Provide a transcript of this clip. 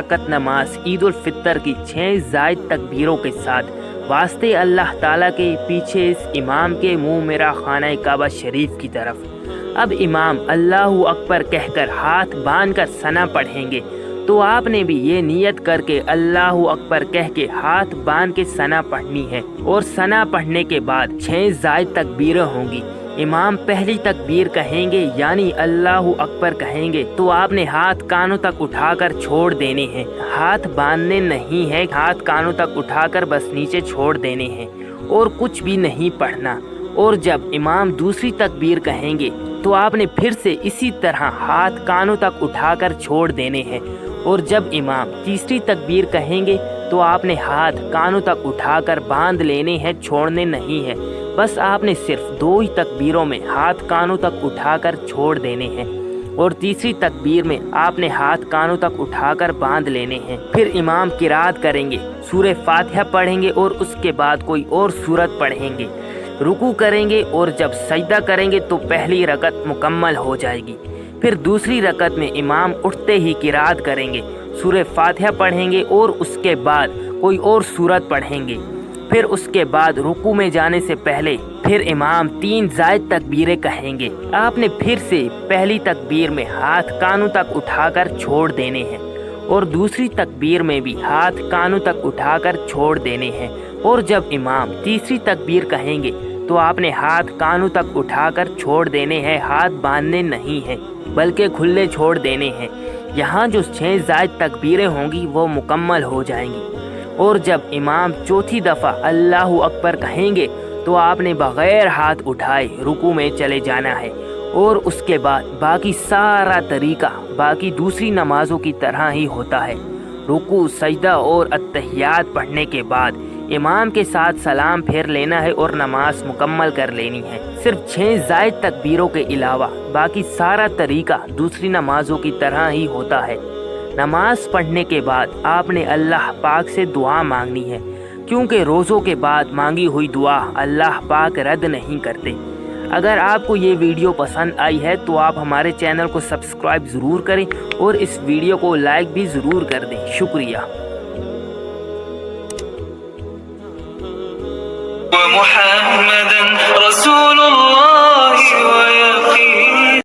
रकत नमाज ईद उल फितर की 6 जायद तकबीरों के साथ वास्ते अल्लाह ताला के पीछे इस इमाम के मुंह मेरा खाना काबा शरीफ की तरफ। अब इमाम अल्लाहु अकबर कहकर हाथ बांध कर सना पढ़ेंगे, तो आपने भी ये नियत करके अल्लाहु अकबर कह के हाथ बांध के सना पढ़नी है। और सना पढ़ने के बाद 6 जायद तकबीरें होंगी। इमाम पहली तकबीर कहेंगे यानी अल्लाहु अकबर कहेंगे, तो आपने हाथ कानों तक उठाकर छोड़ देने हैं, हाथ बांधने नहीं है, हाथ कानों तक उठाकर बस नीचे छोड़ देने हैं और कुछ भी नहीं पढ़ना। और जब इमाम दूसरी तकबीर कहेंगे तो आपने फिर से इसी तरह हाथ कानों तक उठाकर छोड़ देने हैं। और जब इमाम तीसरी तकबीर कहेंगे तो आपने हाथ कानों तक उठाकर बांध लेने हैं, छोड़ने नहीं है। बस आपने सिर्फ 2 ही तकबीरों में हाथ कानों तक उठाकर छोड़ देने हैं और तीसरी तकबीर में आपने हाथ कानों तक उठाकर बांध लेने हैं। फिर इमाम किरात करेंगे, सूरह फातिहा पढ़ेंगे और उसके बाद कोई और सूरत पढ़ेंगे, रुकू करेंगे और जब सजदा करेंगे तो पहली रकत मुकम्मल हो जाएगी। फिर दूसरी रकत में इमाम उठते ही किरात करेंगे, सूरह फातिहा पढ़ेंगे और उसके बाद कोई और सूरत पढ़ेंगे। फिर उसके बाद रुकू में जाने से पहले फिर इमाम 3 जायद तकबीरें कहेंगे। आपने फिर से पहली तकबीर में हाथ कानों तक उठाकर छोड़ देने हैं और दूसरी तकबीर में भी हाथ कानों तक उठाकर छोड़ देने हैं। और जब इमाम तीसरी तकबीर कहेंगे तो आपने हाथ कानों तक उठाकर छोड़ देने हैं, हाथ बांधने नहीं हैं बल्कि खुले छोड़ देने हैं। यहाँ जो 6 जायद तकबीरें होंगी वो मुकम्मल हो जाएंगी। और जब इमाम चौथी दफ़ा अल्लाहु अकबर कहेंगे तो आपने बग़ैर हाथ उठाए रुकू में चले जाना है। और उसके बाद बाकी सारा तरीका बाकी दूसरी नमाजों की तरह ही होता है। रुकू, सजदा और अत्तहियात पढ़ने के बाद इमाम के साथ सलाम फेर लेना है और नमाज मुकम्मल कर लेनी है। सिर्फ 6 जायद तकबीरों के अलावा बाकी सारा तरीका दूसरी नमाजों की तरह ही होता है। नमाज पढ़ने के बाद आपने अल्लाह पाक से दुआ मांगनी है, क्योंकि रोज़ों के बाद मांगी हुई दुआ अल्लाह पाक रद्द नहीं करते। अगर आपको ये वीडियो पसंद आई है तो आप हमारे चैनल को सब्सक्राइब ज़रूर करें और इस वीडियो को लाइक भी ज़रूर कर दें। शुक्रिया। मुहम्मदन रसूलुल्लाह।